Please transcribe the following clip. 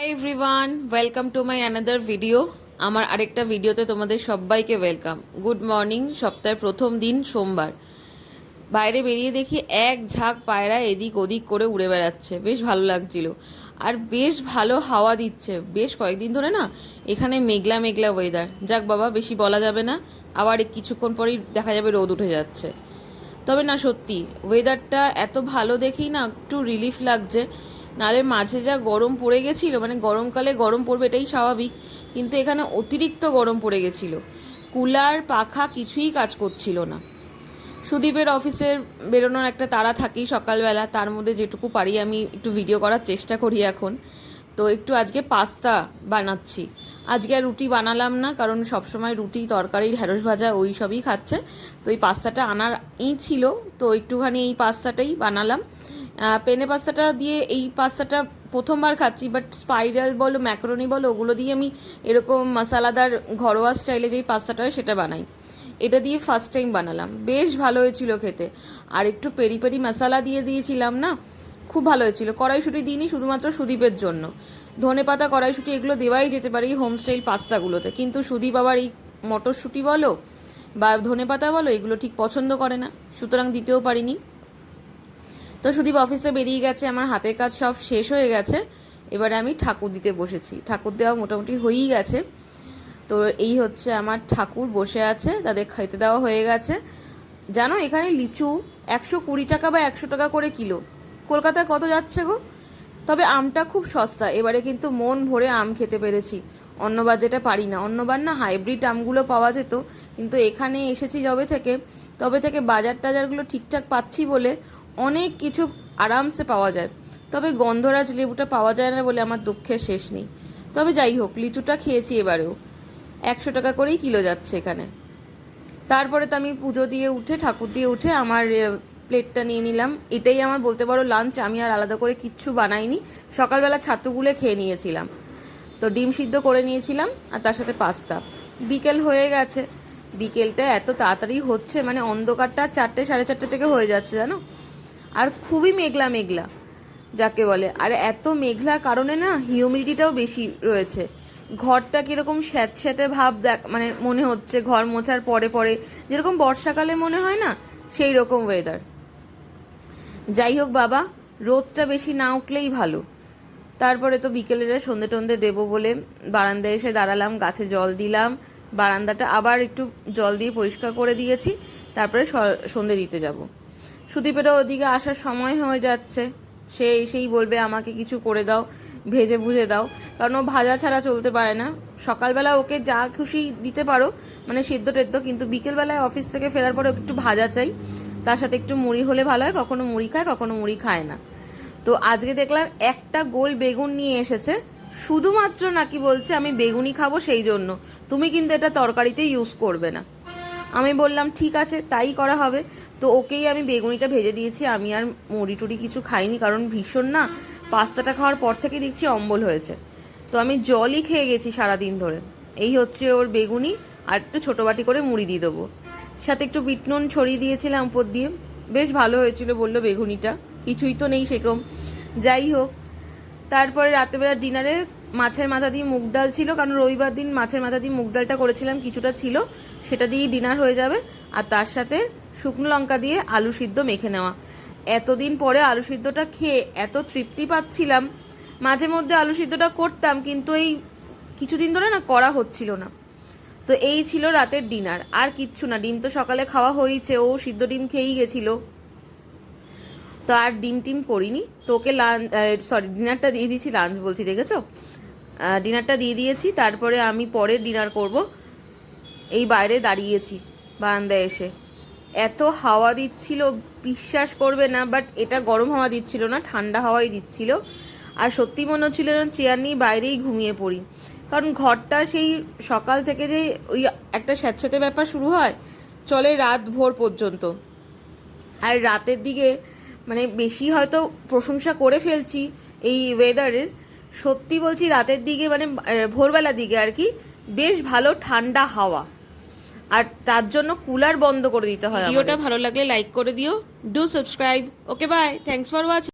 Hi everyone, welcome to my another video. আমার আরেকটা ভিডিওতে তোমাদের সবাইকে ওয়েলকাম। গুড মর্নিং, সপ্তাহের প্রথম দিন সোমবার। বাইরে বেরিয়ে দেখি এক ঝাঁক পায়রা এদিক ওদিক করে উড়ে বেড়াচ্ছে, বেশ ভালো লাগছিল। আর বেশ ভালো হাওয়া দিচ্ছে বেশ কয়েকদিন ধরে না। এখানে মেঘলা মেঘলা ওয়েদার, যাক বাবা বেশি বলা যাবে না, আবার কিছুক্ষণ পরেই দেখা যাবে রোদ উঠে যাচ্ছে। তবে না সত্যি ওয়েদারটা এত ভালো দেখেই না একটু রিলিফ লাগছে। নালে মাঝে যা গরম পড়ে গেছিলো, মানে গরমকালে গরম পড়বে এটাই স্বাভাবিক, কিন্তু এখানে অতিরিক্ত গরম পড়ে গেছিলো। কুলার পাখা কিছুই কাজ করছিল না। সুদীপের অফিসের বেরোনোর একটা তাড়া থাকেই সকালবেলা, তার মধ্যে যেটুকু পারি আমি একটু ভিডিও করার চেষ্টা করি এখন। তো একটু আজকে পাস্তা বানাচ্ছি। আজকে আর রুটি বানালাম না, কারণ সবসময় রুটি তরকারি ঢ্যাঁড়স ভাজা ওই সবই খাচ্ছে। তো এই পাস্তাটা আনার ছিল, তো একটুখানি এই পাস্তাটাই বানালাম। পেনে পাস্তাটা দিয়ে এই পাস্তাটা প্রথমবার খাচ্ছি, বাট স্পাইরাল বলো ম্যাকারনি বলো ওগুলো দিয়ে আমি এরকম মশলাদার ঘরোয়া স্টাইলে যেই পাস্তাটা হয় সেটা বানাই। এটা দিয়ে ফার্স্ট টাইম বানালাম, বেশ ভালো হয়েছিল খেতে। আর একটু পেরি পেরি মশলা দিয়ে দিয়েছিলাম না, খুব ভালো হয়েছিল। কড়াইশুঁটি দিইনি, শুধুমাত্র সুদীপের জন্য। ধনেপাতা কড়াইশুঁটি এগুলো দেওয়াই যেতে পারে এই হোম স্টাইল পাস্তাগুলোতে, কিন্তু সুদীপ আবার এই মটরশুঁটি বলো বা ধনেপাতা বলো এগুলো ঠিক পছন্দ করে না, সুতরাং দিতেও পারিনি। তো সুদীপ অফিসে বেরিয়ে গেছে, আমার হাতের কাজ সব শেষ হয়ে গেছে। এবারে আমি ঠাকুর দিতে বসেছি, ঠাকুর দেওয়া মোটামুটি হয়েই গেছে। তো এই হচ্ছে আমার ঠাকুর বসে আছে, তাদের খাইতে দেওয়া হয়ে গেছে। জানো এখানে লিচু 120 টাকা বা 100 টাকা করে কিলো। কলকাতায় কত যাচ্ছে গো? তবে আমটা খুব সস্তা, এবারে কিন্তু মন ভরে আম খেতে পেরেছি। অন্যবার যেটা পারি না, অন্যবার না হাইব্রিড আমগুলো পাওয়া যেত, কিন্তু এখানে এসেছি তবে থেকে বাজার টাজারগুলো ঠিকঠাক পাচ্ছি বলে অনেক কিছু আরামসে পাওয়া যায়। তবে গন্ধরাজ লেবুটা পাওয়া যায় না বলে আমার দুঃখের শেষ নেই। তবে যাই হোক, লিচুটা খেয়েছি এবারেও। 100 টাকা করেই কিলো যাচ্ছে এখানে। তারপরে তো আমি পুজো দিয়ে উঠে ঠাকুর দিয়ে উঠে আমার প্লেটটা নিয়ে নিলাম। এটাই আমার বলতে পারো লাঞ্চ, আমি আর আলাদা করে কিচ্ছু বানাইনি। সকালবেলা ছাতুগুলো খেয়ে নিয়েছিলাম, তো ডিম সিদ্ধ করে নিয়েছিলাম আর তার সাথে পাস্তা। বিকেল হয়ে গেছে, বিকেলটা এত তাড়াতাড়ি হচ্ছে, মানে অন্ধকারটা 4টে সাড়ে 4টে থেকে হয়ে যাচ্ছে জানো। আর খুবই মেঘলা মেঘলা যাকে বলে, আর এত মেঘলার কারণে না হিউমিডিটিটাও বেশি রয়েছে। ঘরটা কীরকম স্যাঁতস্যাঁতে ভাব মানে মনে হচ্ছে, ঘর মোছার পরে পরে যেরকম বর্ষাকালে মনে হয় না, সেই রকম ওয়েদার। যাই হোক বাবা, রোদটা বেশি না উঠলেই ভালো। তারপরে তো বিকেলের সন্ধে টন্ধে দেবো বলে বারান্দায় এসে দাঁড়ালাম, গাছে জল দিলাম। বারান্দাটা আবার একটু জল দিয়ে পরিষ্কার করে দিয়েছি, তারপরে সন্ধে দিতে যাব। সুদীপেরও ওদিকে আসার সময় হয়ে যাচ্ছে, সে এসেই বলবে আমাকে কিছু করে দাও, ভেজে ভুজে দাও, কারণ ও ভাজা ছাড়া চলতে পারে না। সকালবেলা ওকে যা খুশি দিতে পারো, মানে সেদ্ধ টেদ্ধ, কিন্তু বিকেলবেলায় অফিস থেকে ফেরার পরে ওকে একটু ভাজা চাই, তার সাথে একটু মুড়ি হলে ভালো হয়। কখনো মুড়ি খায়, কখনো মুড়ি খায় না। তো আজকে দেখলাম একটা গোল বেগুন নিয়ে এসেছে, শুধুমাত্র নাকি বলছে আমি বেগুনি খাবো, সেই জন্য তুমি কিন্তু এটা তরকারিতে ইউজ করবে না। আমি বললাম ঠিক আছে, তাই করা হবে। তো ওকেই আমি বেগুনিটা ভেজে দিয়েছি, আমি আর মুড়ি টুড়ি কিছু খাইনি, কারণ ভীষণ না পাস্তাটা খাওয়ার পর থেকে দেখছি অম্বল হয়েছে। তো আমি জলই খেয়ে গেছি সারাদিন ধরে। এই হচ্ছে ওর বেগুনি, আর একটু ছোটো বাটি করে মুড়ি দিয়ে দেবো, সাথে একটু বিট নুন ছড়িয়ে দিয়েছিলাম উপর দিয়ে, বেশ ভালো হয়েছিল বললো বেগুনিটা। কিছুই তো নেই সেরকম। যাই হোক, তারপরে রাত্রেবেলা ডিনারে মাছের মাথা দিয়ে মুগ ডাল ছিল, কারণ রবিবার দিন মাছের মাথা দিয়ে মুগ ডালটা করেছিলাম, কিছুটা ছিল, সেটা দিয়েই ডিনার হয়ে যাবে। আর তার সাথে শুকনো লঙ্কা দিয়ে আলু সিদ্ধ মেখে নেওয়া। এতদিন পরে আলু সিদ্ধটা খেয়ে এত তৃপ্তি পাচ্ছিলাম। মাঝে মধ্যে আলু সিদ্ধটা করতাম, কিন্তু এই কিছুদিন ধরে না করা হচ্ছিল না। তো এই ছিল রাতের ডিনার, আর কিচ্ছু না। ডিম তো সকালে খাওয়া হয়েছে, ও সিদ্ধ ডিম খেয়েই গেছিলো, তো আর ডিম টিম করিনি। তো ওকে ডিনারটা দিয়ে দিয়েছি, লাঞ্চ বলছি দেখেছো, ডিনারটা দিয়ে দিয়েছি। তারপরে আমি পরে ডিনার করব। এই বাইরে দাঁড়িয়েছি বারান্দায় এসে, এত হাওয়া দিচ্ছিল বিশ্বাস করবে না, বাট এটা গরম হাওয়া দিচ্ছিল না, ঠান্ডা হাওয়াই দিচ্ছিল। আর সত্যি মনে হচ্ছিল না চেয়ার নিয়ে বাইরেই ঘুমিয়ে পড়ি, কারণ ঘরটা সেই সকাল থেকে যে ওই একটা স্যাঁতস্যাঁতে ব্যাপার শুরু হয়, চলে রাত ভোর পর্যন্ত। আর রাতের দিকে মানে বেশি হয়তো প্রশংসা করে ফেলছি এই ওয়েদারের, সত্যি বলছি রাতের দিকে মানে ভোরবেলার দিকে আর কি বেশ ভালো ঠান্ডা হাওয়া, আর তার জন্য কুলার বন্ধ করে দিতে হয়। ভিডিওটা ভালো লাগলে লাইক করে দিও, do subscribe. Okay bye, thanks for watching.